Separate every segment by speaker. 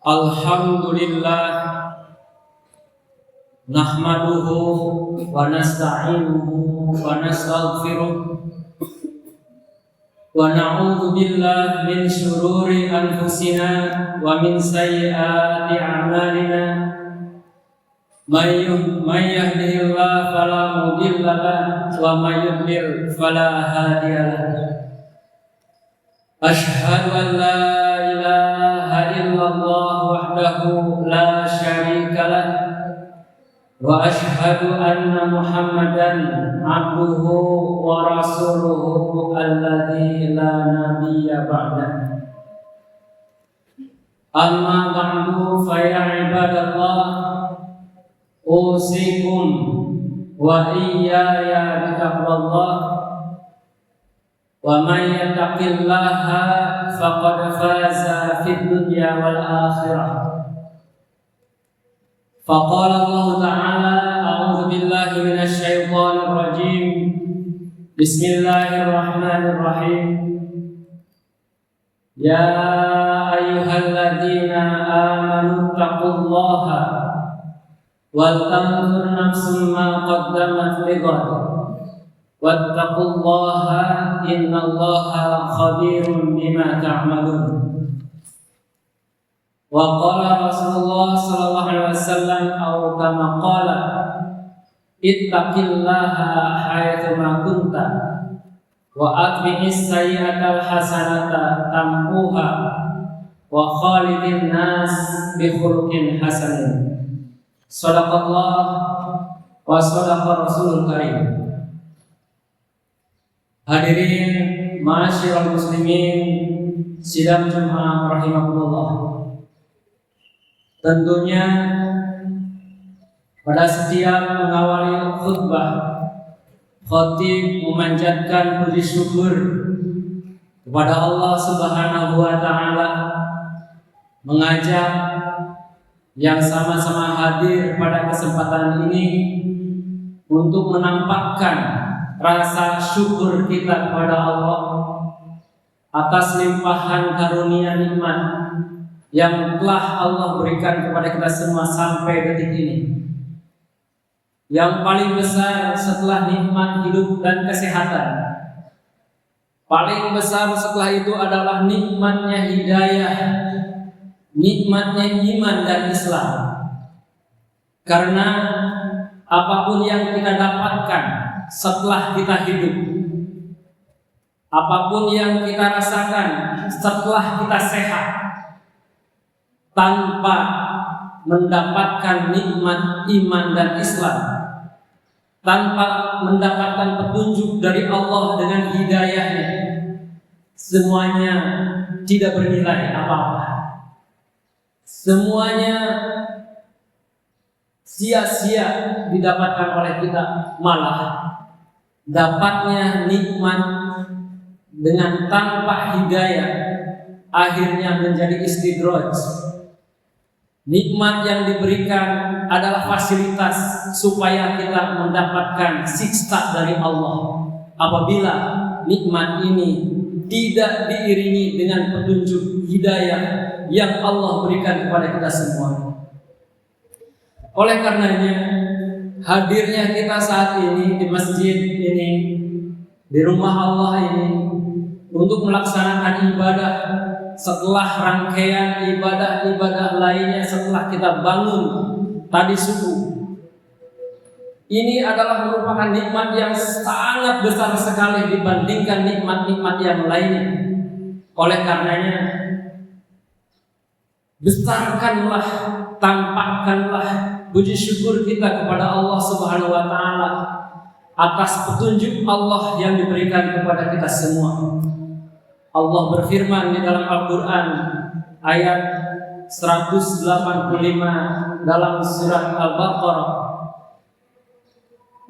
Speaker 1: Alhamdulillah nahmaduhu wa nasta'inuhu wa nastaghfiruh wa na'udzu billahi min shururi anfusina wa min sayyiati a'malina may yahdihillahu fala mudilla lahu wa may yudlil fala hadiya lahu. Ashhadu an la ilaha illallah wahdahu la syarika lah wa ashhadu anna Muhammadan abduhu wa rasuluhu alladzi la nabiyya ba'dahu. Amma ba'du fa ya ibadallah usikum wa iyaya bitaqwallah. Wa man yattaqillaha faqad faza fid dunya wal akhirah. Faqala Allah Ta'ala a'udzu billahi minasy syaithanir rajim. Bismillahirrahmanirrahim. Ya ayyuhalladzina amanu taqullaha wal tanzur nafsum ma qaddamat lighad. Wattaqullaha innallaha khabirum bima ta'malun. Wa qala Rasulullah sallallahu alaihi wasallam aw kama qala ittaqillaha haitsu ma kunta wa atbi'is sayyi'atal hasanata tamhuha wa khalidin nas bi khuluqin hasanin. Shadaqallah wa shadaqa Rasulul Karim. Hadirin ma'asyiral muslimin sidang Jumat rahimakumullah. Tentunya pada setiap mengawali khutbah, khatib memanjatkan puji syukur kepada Allah Subhanahu wa taala, mengajak yang sama-sama hadir pada kesempatan ini untuk menampakkan rasa syukur kita kepada Allah atas limpahan karunia nikmat yang telah Allah berikan kepada kita semua sampai detik ini. Yang paling besar setelah nikmat hidup dan kesehatan, paling besar setelah itu adalah nikmatnya hidayah, nikmatnya iman dan Islam. Karena apapun yang kita dapatkan setelah kita hidup, apapun yang kita rasakan setelah kita sehat, tanpa mendapatkan nikmat iman dan Islam, tanpa mendapatkan petunjuk dari Allah dengan hidayahnya, semuanya tidak bernilai apa-apa. Semuanya sia-sia didapatkan oleh kita, malah dapatnya nikmat dengan tanpa hidayah akhirnya menjadi istidraj. Nikmat yang diberikan adalah fasilitas supaya kita mendapatkan siksa dari Allah apabila nikmat ini tidak diiringi dengan petunjuk hidayah yang Allah berikan kepada kita semua. Oleh karenanya, hadirnya kita saat ini di masjid ini, di rumah Allah ini, untuk melaksanakan ibadah setelah rangkaian ibadah-ibadah lainnya setelah kita bangun tadi subuh. Ini adalah merupakan nikmat yang sangat besar sekali dibandingkan nikmat-nikmat yang lainnya. Oleh karenanya, besarkanlah, tampakkanlah puji syukur kita kepada Allah Subhanahu wa taala atas petunjuk Allah yang diberikan kepada kita semua. Allah berfirman di dalam Al-Qur'an ayat 185 dalam surat Al-Baqarah,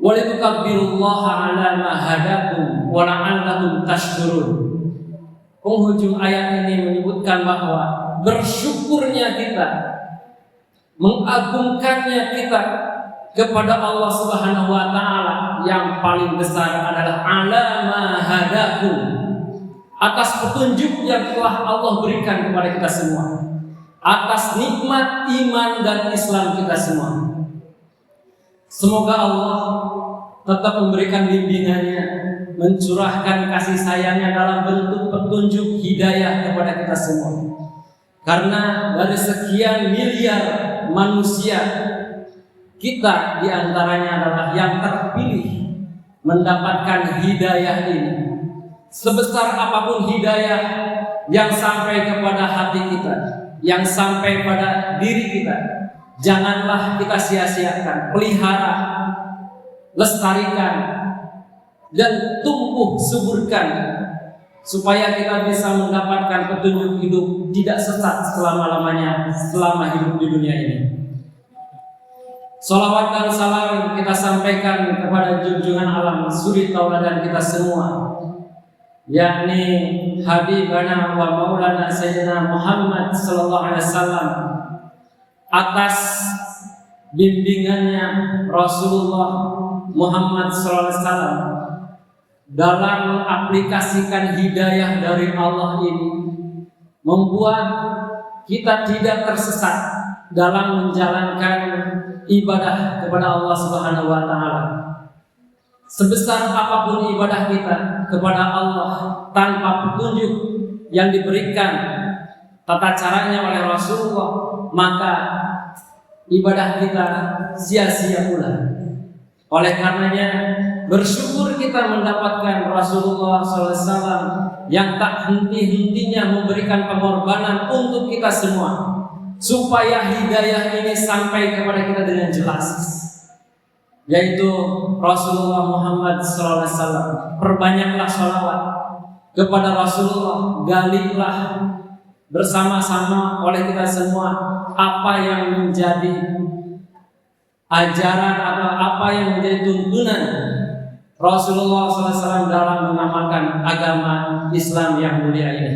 Speaker 1: "Wa litukabbirullaha 'ala ma hadakum wa la'allakum tashkurun." Penghujung ayat ini menyebutkan bahwa bersyukurnya kita, mengagungkannya kita kepada Allah Subhanahu wa taala yang paling besar adalah 'ala ma hadakum, atas petunjuk yang telah Allah berikan kepada kita semua. atas nikmat iman dan Islam kita semua. Semoga Allah tetap memberikan bimbingannya, mencurahkan kasih sayangnya dalam bentuk petunjuk hidayah kepada kita semua. Karena dari sekian miliar manusia, kita diantaranya adalah yang terpilih mendapatkan hidayah ini. Sebesar apapun hidayah yang sampai kepada hati kita, yang sampai pada diri kita, janganlah kita sia-siakan, pelihara, lestarikan, dan tumbuh suburkan, supaya kita bisa mendapatkan petunjuk hidup tidak sesat selama-lamanya selama hidup di dunia ini. Salawat dan salam kita sampaikan kepada junjungan alam suri tauladan kita semua, yakni Habibana wa Maulana Sayyidina Muhammad sallallahu alaihi wasallam, atas bimbingannya Rasulullah Muhammad sallallahu alaihi wasallam dalam mengaplikasikan hidayah dari Allah ini, membuat kita tidak tersesat dalam menjalankan ibadah kepada Allah Subhanahu wa taala. Sebesar apapun ibadah kita kepada Allah tanpa petunjuk yang diberikan tata caranya oleh Rasulullah, maka ibadah kita sia-sia pula. Oleh karenanya, bersyukur kita mendapatkan Rasulullah SAW yang tak henti-hentinya memberikan pengorbanan untuk kita semua, supaya hidayah ini sampai kepada kita dengan jelas, yaitu Rasulullah Muhammad SAW. Perbanyaklah sholawat kepada Rasulullah, galilah bersama-sama oleh kita semua apa yang menjadi ajaran atau apa yang menjadi tuntunan Rasulullah SAW dalam mengamalkan agama Islam yang mulia ini.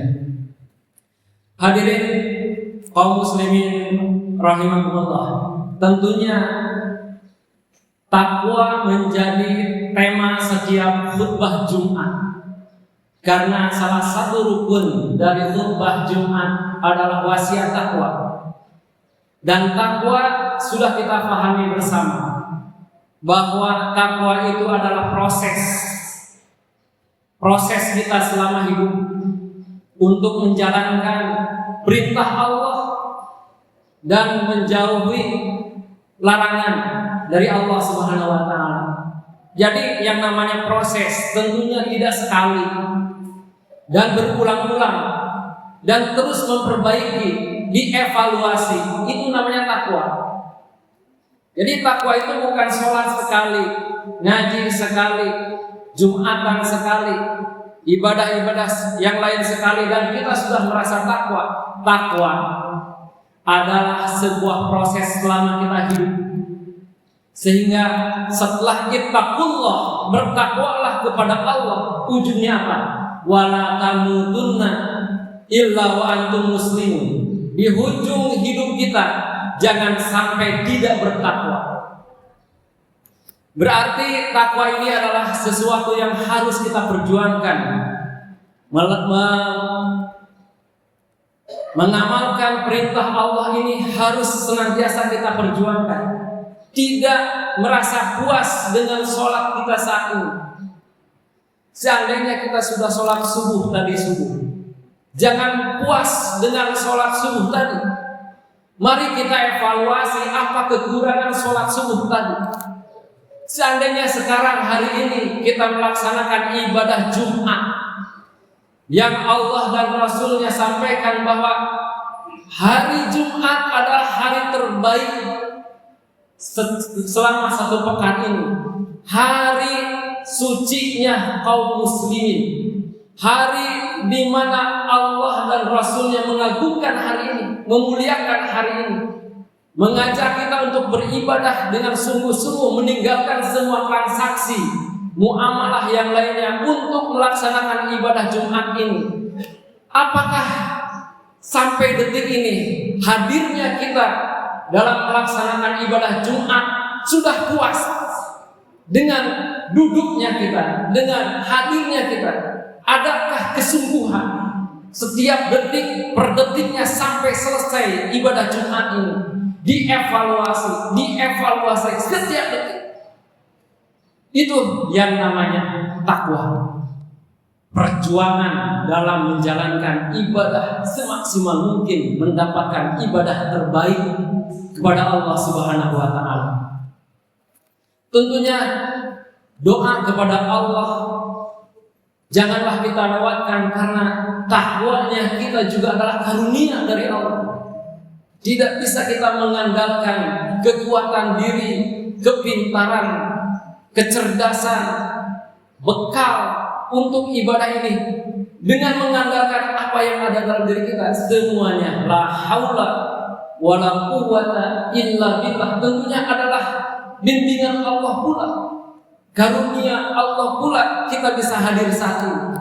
Speaker 1: Hadirin kaum muslimin rahimakumullah, tentunya takwa menjadi tema setiap khutbah Jumat, karena salah satu rukun dari khutbah Jumat adalah wasiat takwa. Dan takwa sudah kita pahami bersama bahwa takwa itu adalah proses kita selama hidup untuk menjalankan perintah Allah dan menjauhi larangan dari Allah Subhanahu wa taala. Jadi yang namanya proses tentunya tidak sekali dan berulang-ulang dan terus memperbaiki, dievaluasi, itu namanya takwa. Jadi takwa itu bukan sholat sekali, ngaji sekali, Jumatan sekali, ibadah-ibadah yang lain sekali dan kita sudah merasa takwa. Takwa adalah sebuah proses selama kita hidup, sehingga setelah ittaqullah, bertakwalah kepada Allah, ujungnya apa? Wala tamutunna illa wa antum muslimun. Di ujung hidup kita jangan sampai tidak bertakwa. Berarti takwa ini adalah sesuatu yang harus kita perjuangkan. Mengamalkan perintah Allah ini harus senantiasa kita perjuangkan. Tidak merasa puas dengan sholat kita saat ini. Seandainya kita sudah sholat subuh tadi subuh, jangan puas dengan sholat subuh tadi. Mari kita evaluasi apa kekurangan sholat subuh tadi. Seandainya sekarang hari ini kita melaksanakan ibadah Jumat yang Allah dan Rasulnya sampaikan bahwa hari Jumat adalah hari terbaik selama satu pekan ini, hari sucinya kaum muslimin, hari di mana Allah dan Rasulnya mengagungkan hari ini, memuliakan hari ini, mengajak kita untuk beribadah dengan sungguh-sungguh, meninggalkan semua transaksi, muamalah yang lainnya untuk melaksanakan ibadah Jumat ini. Apakah sampai detik ini hadirnya kita dalam melaksanakan ibadah Jumat sudah puas dengan duduknya kita, dengan hadirnya kita? Adakah kesungguhan Setiap detik per detiknya sampai selesai ibadah Jumat ini dievaluasi setiap detik. Itu yang namanya takwa. Perjuangan dalam menjalankan ibadah semaksimal mungkin, mendapatkan ibadah terbaik kepada Allah Subhanahu wa taala. Tentunya doa kepada Allah janganlah kita lewatkan, karena takwanya kita juga adalah karunia dari Allah. Tidak bisa kita mengandalkan kekuatan diri, kepintaran, kecerdasan, bekal untuk ibadah ini dengan mengandalkan apa yang ada dalam diri kita. Semuanya la haula wala quwwata illa billah, tentunya adalah bimbingan Allah pula, karunia Allah pula. Kita bisa hadir satu,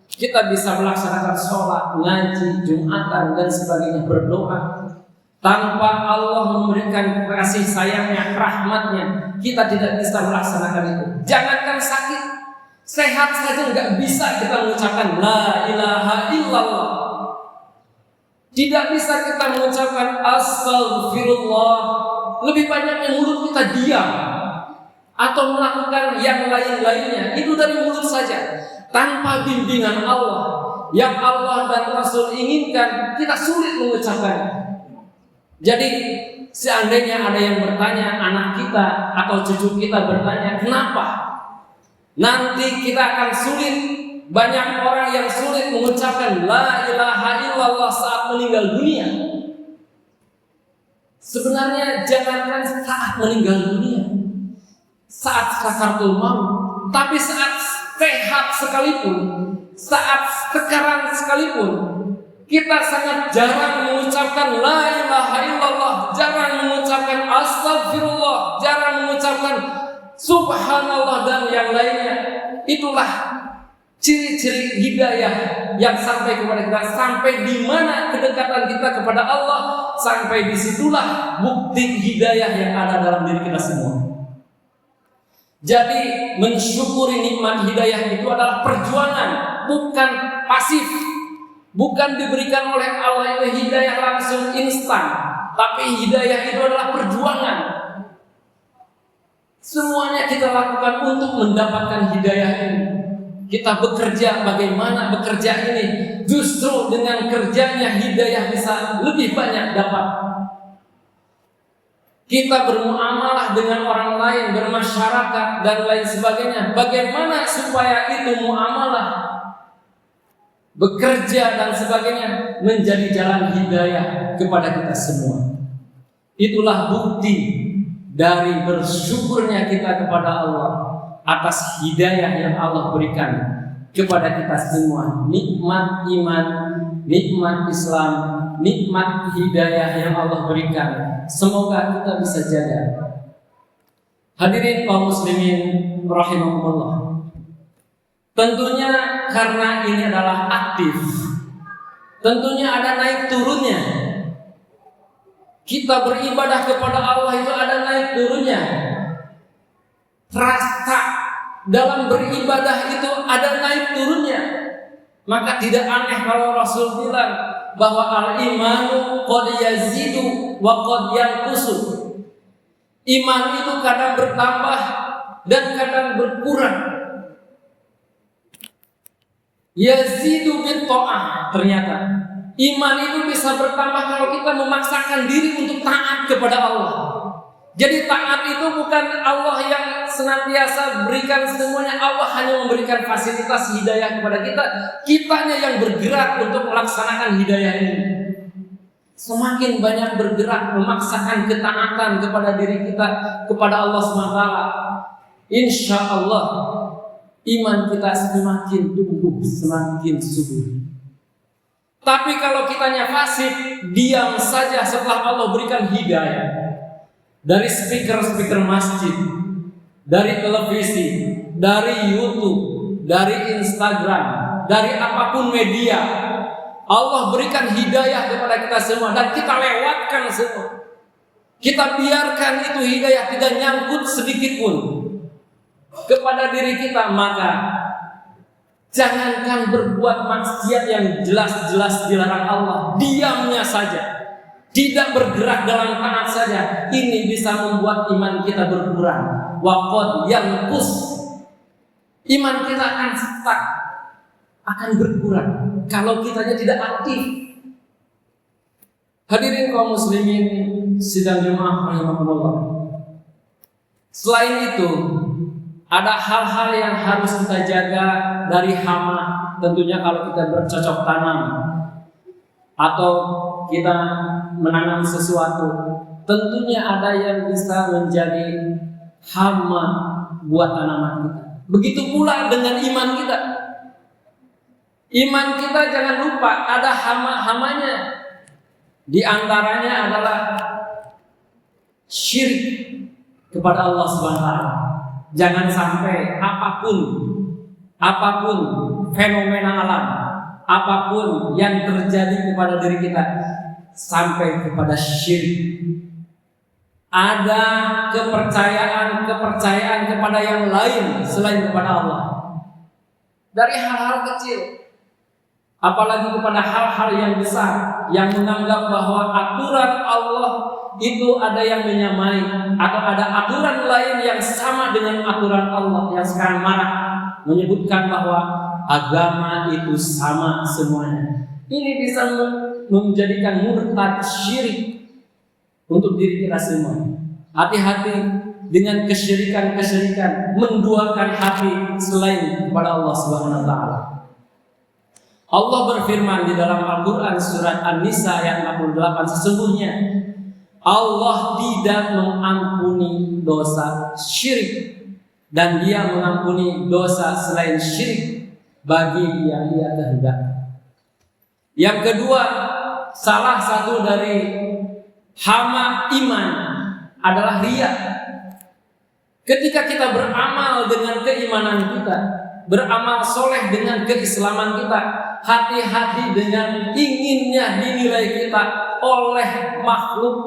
Speaker 1: kita bisa melaksanakan sholat, ngaji, jumatan dan sebagainya, berdoa. Tanpa Allah memberikan kasih sayangnya, rahmatnya, kita tidak bisa melaksanakan itu. Jangankan sakit, sehat saja nggak bisa kita mengucapkan la ilaha illallah. Tidak bisa kita mengucapkan astaghfirullah. Lebih banyak yang mulut kita diam atau melakukan yang lain-lainnya, itu dari mulut saja. Tanpa bimbingan Allah yang Allah dan Rasul inginkan, kita sulit mengucapkannya. Jadi seandainya ada yang bertanya, anak kita atau cucu kita bertanya, kenapa nanti kita akan sulit, banyak orang yang sulit mengucapkan la ilaha illallah saat meninggal dunia. Sebenarnya jangankan saat meninggal dunia, saat sakaratul maut, tapi saat sehat sekalipun, saat sekarang sekalipun, kita sangat jarang mengucapkan la ilaha illallah, jarang mengucapkan astagfirullah, jarang mengucapkan subhanallah dan yang lainnya. Itulah ciri-ciri hidayah yang sampai kepada kita. Sampai di mana kedekatan kita kepada Allah, sampai disitulah bukti hidayah yang ada dalam diri kita semua. Jadi mensyukuri nikmat hidayah itu adalah perjuangan, bukan pasif. Bukan diberikan oleh Allah itu hidayah langsung instan, tapi hidayah itu adalah perjuangan. Semuanya kita lakukan untuk mendapatkan hidayah ini. Kita bekerja, bagaimana bekerja ini? Justru dengan kerjanya hidayah bisa lebih banyak dapat. Kita bermuamalah dengan orang lain, bermasyarakat dan lain sebagainya. Bagaimana supaya itu muamalah, bekerja dan sebagainya menjadi jalan hidayah kepada kita semua. Itulah bukti dari bersyukurnya kita kepada Allah atas hidayah yang Allah berikan kepada kita semua. Nikmat iman, nikmat Islam, nikmat hidayah yang Allah berikan, semoga kita bisa jaga. Hadirin kaum muslimin rahimakumullah. Tentunya karena ini adalah aktif, tentunya ada naik turunnya. Kita beribadah kepada Allah itu ada naik turunnya. Rasa dalam beribadah itu ada naik turunnya. Maka tidak aneh kalau Rasul bilang bahwa al-imanu qad yazidu wa qad yanqusu. Iman itu kadang bertambah dan kadang berkurang. Yazidu bin ta'ah, ternyata iman itu bisa bertambah kalau kita memaksakan diri untuk taat kepada Allah. Jadi taat itu bukan Allah yang senantiasa berikan semuanya, Allah hanya memberikan fasilitas hidayah kepada kita. Kitanya yang bergerak untuk melaksanakan hidayah ini. Semakin banyak bergerak memaksakan ketaatan kepada diri kita kepada Allah SWT, insya Allah iman kita semakin tumbuh, semakin subur. Tapi kalau kitanya fasik, diam saja setelah Allah berikan hidayah, dari speaker-speaker masjid, dari televisi, dari YouTube, dari Instagram, dari apapun media, Allah berikan hidayah kepada kita semua dan kita lewatkan semua. Kita biarkan itu hidayah tidak nyangkut sedikit pun kepada diri kita, maka Jangankan berbuat maksiat yang jelas-jelas dilarang Allah, diamnya saja, tidak bergerak dalam taat saja, ini bisa membuat iman kita berkurang. Waqad yanqus, iman kita akan stuck, akan berkurang kalau kitanya tidak aktif. Hadirin kaum muslimin sidang jemaah rahimakumullah. Selain itu, ada hal-hal yang harus kita jaga dari hama. Tentunya kalau kita bercocok tanam atau kita menanam sesuatu, tentunya ada yang bisa menjadi hama buat tanaman kita. Begitu pula dengan iman kita. Iman kita jangan lupa ada hama-hamanya. Di antaranya adalah syirik kepada Allah Subhanahu wa taala. Jangan sampai apapun fenomena alam, apapun yang terjadi kepada diri kita sampai kepada syirik. Ada kepercayaan kepada yang lain selain kepada Allah. Dari hal-hal kecil, apalagi kepada hal-hal yang besar, yang menganggap bahwa aturan Allah itu ada yang menyamai, atau ada aturan lain yang sama dengan aturan Allah, yang sekarang marah menyebutkan bahwa agama itu sama semuanya. Ini bisa menjadikan murtad syirik untuk diri kita semua. Hati-hati dengan kesyirikan-kesyirikan, menduakan hati selain kepada Allah Subhanahu wa taala. Allah berfirman di dalam Al-Quran surat An-Nisa ayat 68, sesungguhnya Allah tidak mengampuni dosa syirik, dan Dia mengampuni dosa selain syirik bagi yang Dia kehendaki. Yang kedua, salah satu dari hama iman adalah riya. Ketika kita beramal dengan keimanan kita, beramal soleh dengan keislaman kita, hati-hati dengan inginnya dinilai kita oleh makhluk.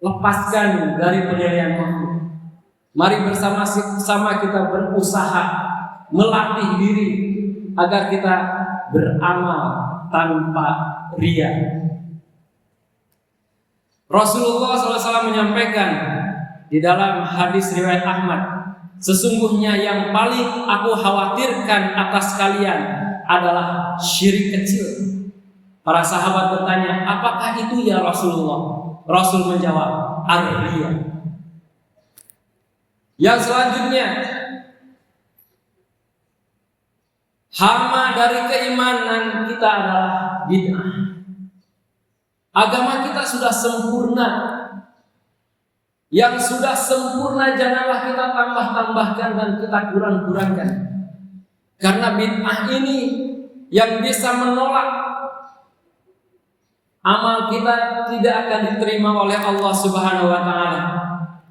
Speaker 1: Lepaskan dari penilaian makhluk. Mari bersama-sama kita berusaha melatih diri agar kita beramal tanpa riya. Rasulullah SAW menyampaikan di dalam hadis riwayat Ahmad, sesungguhnya yang paling aku khawatirkan atas kalian adalah syirik kecil. Para sahabat bertanya, apakah itu ya Rasulullah? Rasul menjawab, ar-riya. Yang selanjutnya, hama dari keimanan kita adalah bid'ah. Agama kita sudah sempurna. Yang sudah sempurna janganlah kita tambah-tambahkan dan kita kurang-kurangkan. Karena bid'ah ini yang bisa menolak amal kita tidak akan diterima oleh Allah Subhanahu wa taala.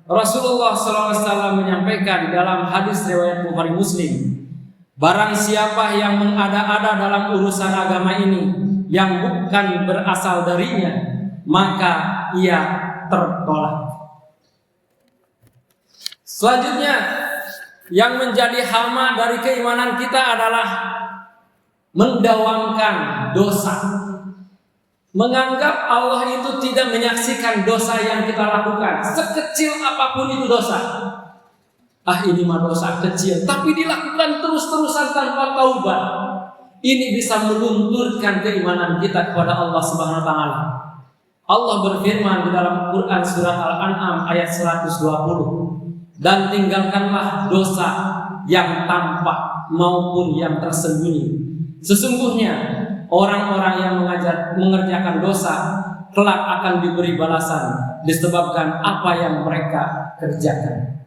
Speaker 1: Rasulullah SAW menyampaikan dalam hadis riwayat Bukhari Muslim, barang siapa yang mengada-ada dalam urusan agama ini yang bukan berasal darinya, maka ia tertolak. Selanjutnya, yang menjadi hama dari keimanan kita adalah mendawamkan dosa. Menganggap Allah itu tidak menyaksikan dosa yang kita lakukan, sekecil apapun itu dosa. Ini mah dosa kecil, tapi dilakukan terus-terusan tanpa taubat. Ini bisa melunturkan keimanan kita kepada Allah Subhanahu wa taala. Allah berfirman di dalam Quran surat Al-An'am ayat 120, dan tinggalkanlah dosa yang tampak maupun yang tersembunyi. Sesungguhnya orang-orang yang mengerjakan dosa kelak akan diberi balasan disebabkan apa yang mereka kerjakan.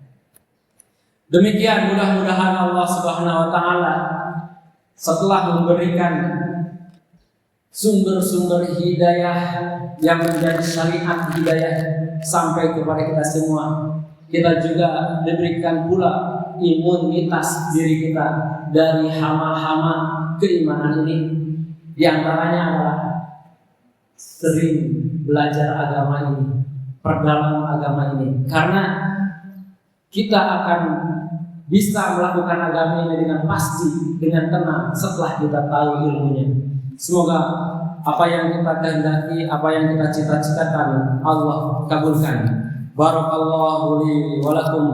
Speaker 1: Demikian mudah-mudahan Allah Subhanahu wa taala setelah memberikan sumber-sumber hidayah yang menjadi syariat hidayah sampai kepada kita semua, kita juga diberikan pula imunitas diri kita dari hama-hama keimanan ini. Di antaranya adalah sering belajar agama ini, perdalam agama ini, karena kita akan bisa melakukan agama ini dengan pasti, dengan tenang setelah kita tahu ilmunya. Semoga apa yang kita kehendaki, apa yang kita cita-citakan Allah kabulkan. Barakallahu li wa lakum.